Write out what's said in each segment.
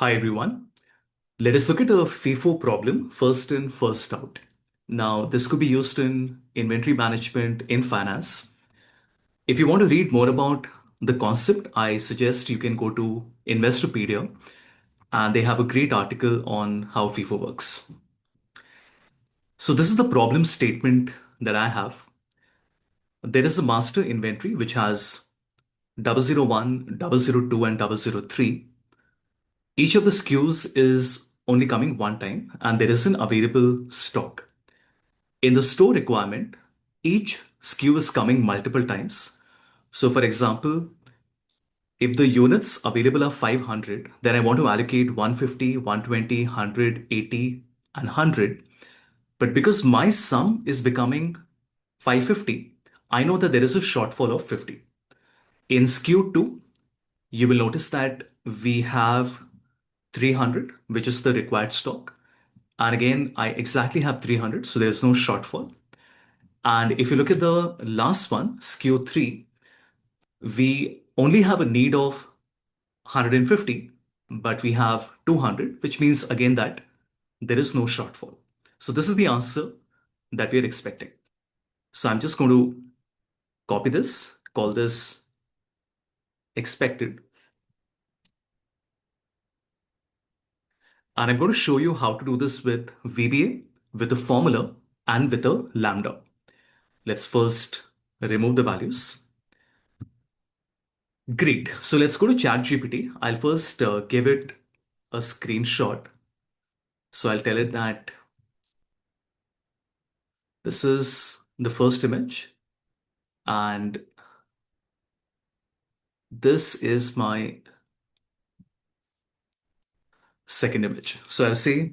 Hi everyone. Let us look at a FIFO problem, first in, first out. Now, this could be used in inventory management in finance. If you want to read more about the concept, I suggest you can go to Investopedia and they have a great article on how FIFO works. So this is the problem statement that I have. There is a master inventory which has 001, 002, and 003. Each of the SKUs is only coming one time and there is an available stock. In the store requirement, each SKU is coming multiple times. So for example, if the units available are 500, then I want to allocate 150, 120, 100, 80, and 100. But because my sum is becoming 550, I know that there is a shortfall of 50. In SKU 2, you will notice that we have 300, which is the required stock. And again, I exactly have 300, so there's no shortfall. And if you look at the last one, SKU 3, we only have a need of 150, but we have 200, which means again that there is no shortfall. So this is the answer that we are expecting. So I'm just going to copy this, call this expected. And I'm going to show you how to do this with VBA, with a formula, and with a lambda. Let's first remove the values. Great. So let's go to ChatGPT. I'll first give it a screenshot. So I'll tell it that this is the first image and this is my second image. So I'll say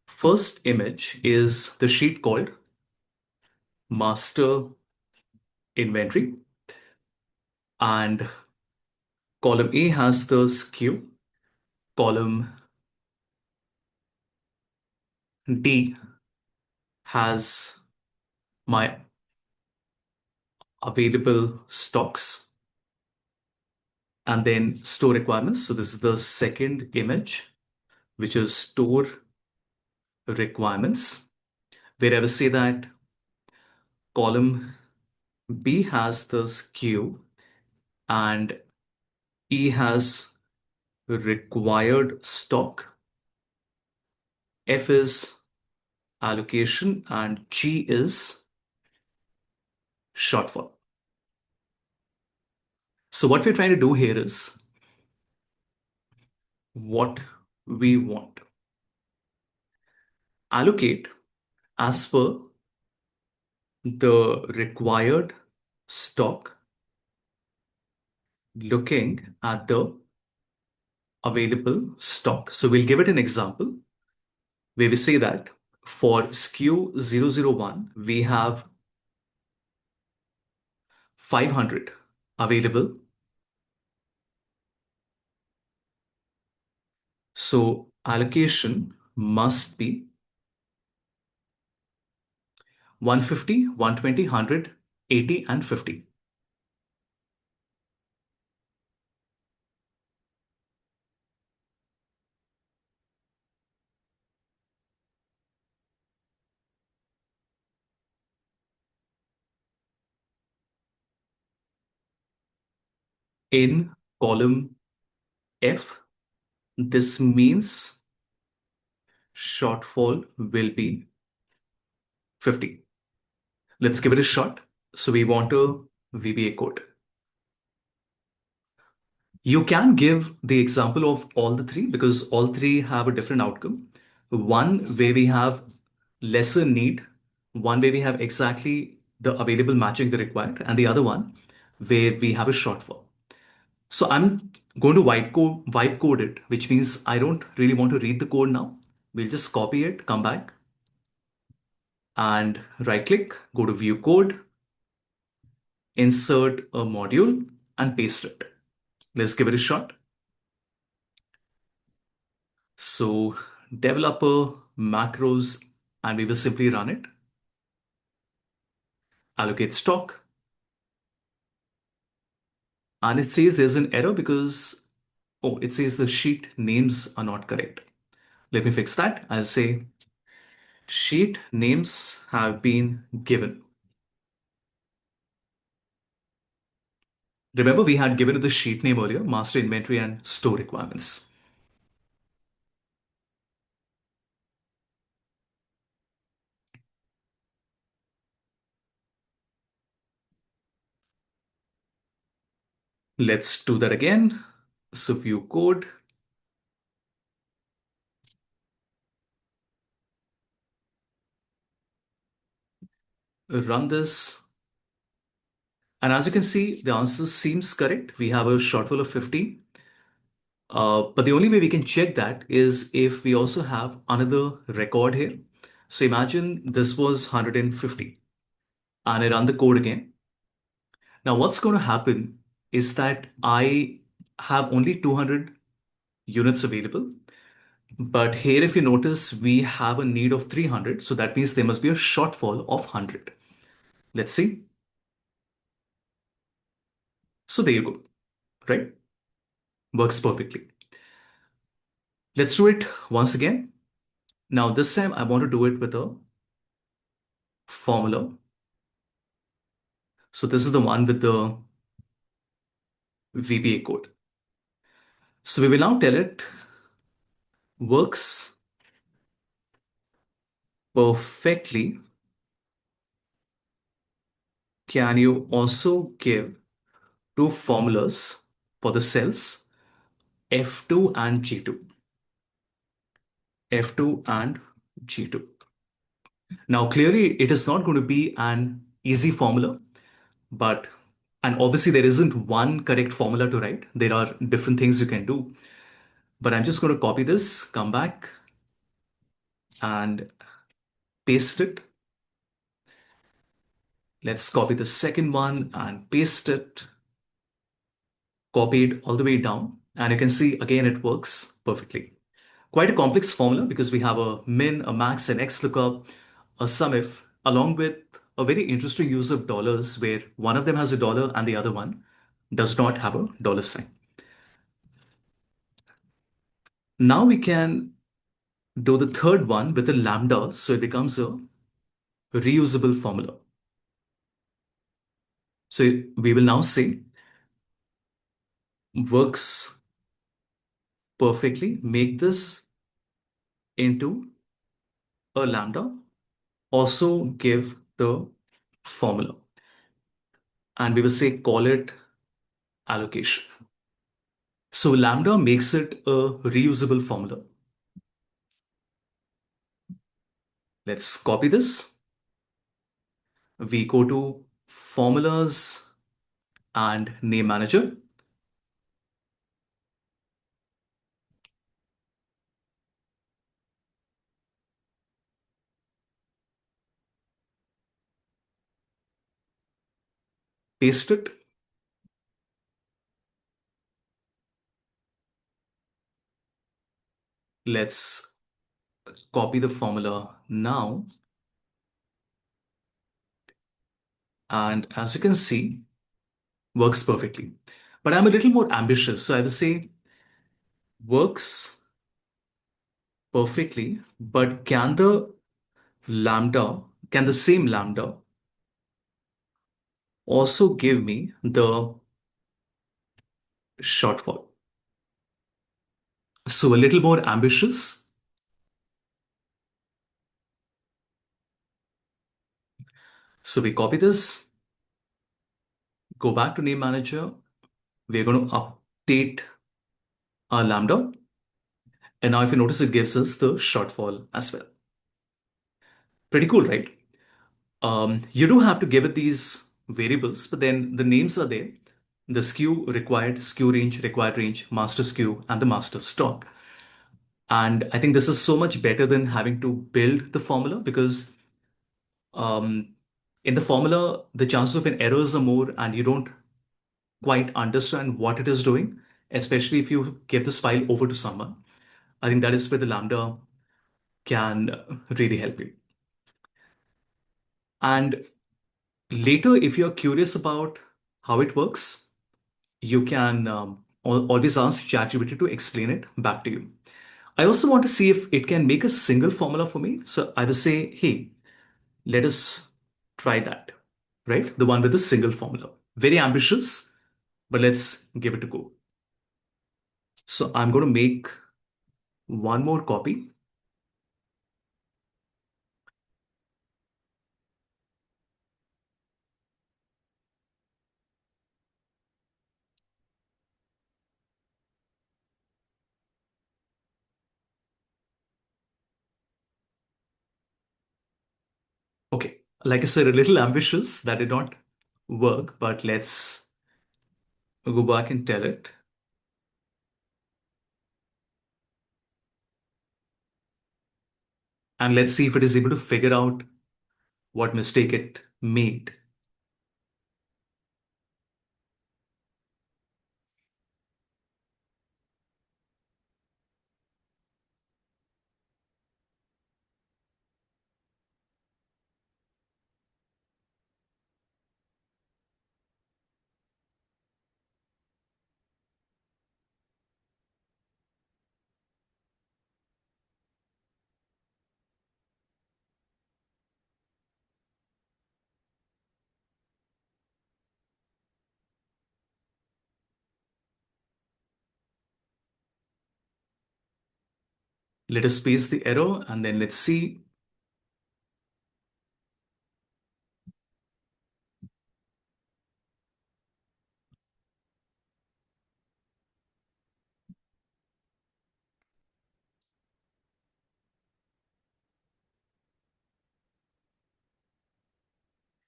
first image is the sheet called master inventory and column A has the SKU, column D has my available stocks and then store requirements. So this is the second image, which is store requirements, where I will say that column B has the SKU and E has required stock, F is allocation, and G is shortfall. So what we're trying to do here is what we want. Allocate as per the required stock, looking at the available stock. So we'll give it an example where we say that for SKU 001, we have 500 available. So allocation must be 150, 120, 100, 80, and 50. In column F, this means shortfall will be 50. Let's give it a shot. So we want a VBA code. You can give the example of all the three because all three have a different outcome. One where we have lesser need, one where we have exactly the available matching the required, and the other one where we have a shortfall. So I'm going to wipe code it, which means I don't really want to read the code now. We'll just copy it, come back, and right click, go to view code, insert a module, and paste it. Let's give it a shot. So developer macros, and we will simply run it. Allocate stock. And it says there's an error because Oh, it says the sheet names are not correct. Let me fix that. I'll say sheet names have been given. Remember, we had given it the sheet name earlier, master inventory and store requirements. Let's do that again. So view code, run this. And as you can see, the answer seems correct. We have a shortfall of 50. But the only way we can check that is if we also have another record here. So imagine this was 150 and I run the code again. Now what's going to happen is that I have only 200 units available. But here, if you notice, we have a need of 300. So that means there must be a shortfall of 100. Let's see. So there you go, right? Works perfectly. Let's do it once again. Now, this time I want to do it with a formula. So this is the one with the VBA code. So we will now tell it works perfectly. Can you also give two formulas for the cells F2 and G2? F2 and G2. Now, clearly, it is not going to be an easy formula, but and obviously there isn't one correct formula to write. There are different things you can do. But I'm just going to copy this, come back and paste it. Let's copy the second one and paste it, copy it all the way down. And you can see again, it works perfectly. Quite a complex formula because we have a min, a max, an XLOOKUP, a SUMIF, along with a very interesting use of dollars where one of them has a dollar and the other one does not have a dollar sign. Now we can do the third one with a lambda, so it becomes a reusable formula. So we will now say works perfectly, make this into a lambda, also give the formula. And we will say call it allocation. So lambda makes it a reusable formula. Let's copy this. We go to formulas and name manager. Paste it. Let's copy the formula now. And as you can see, works perfectly. But I'm a little more ambitious. So I will say works perfectly, but can the same lambda also give me the shortfall? So a little more ambitious. So we copy this, go back to name manager. We're going to update our lambda. And now if you notice, it gives us the shortfall as well. Pretty cool, right? You do have to give it these variables, but then the names are there. The SKU required range, master SKU, and the master stock. And I think this is so much better than having to build the formula because um, in the formula, the chances of an errors are more and you don't quite understand what it is doing, especially if you give this file over to someone. I think that is where the Lambda can really help you. And later, if you're curious about how it works, you can always ask ChatGPT to explain it back to you. I also want to see if it can make a single formula for me. So I will say, hey, let us try that, right? The one with the single formula. Very ambitious, but let's give it a go. So I'm going to make one more copy. Okay. Like I said, a little ambitious. That did not work, but let's go back and tell it. And let's see if it is able to figure out what mistake it made. Let us paste the error and then let's see.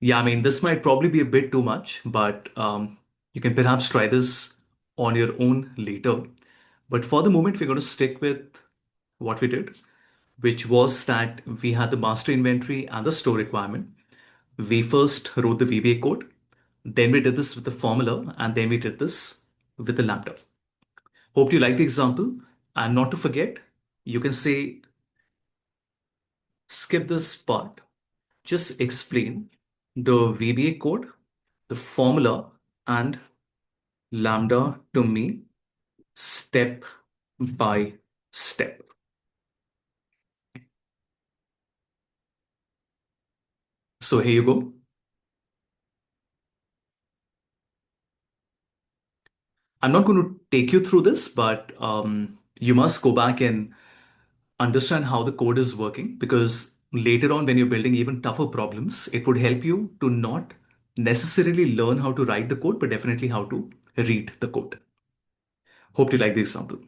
Yeah, I mean, this might probably be a bit too much, but you can perhaps try this on your own later. But for the moment, we're going to stick with what we did, which was that we had the master inventory and the store requirement. We first wrote the VBA code, then we did this with the formula, and then we did this with the Lambda. Hope you like the example. And not to forget, you can say, skip this part, just explain the VBA code, the formula, and Lambda to me step by step. So here you go. I'm not going to take you through this, but you must go back and understand how the code is working because later on, when you're building even tougher problems, it would help you to not necessarily learn how to write the code, but definitely how to read the code. Hope you like the example.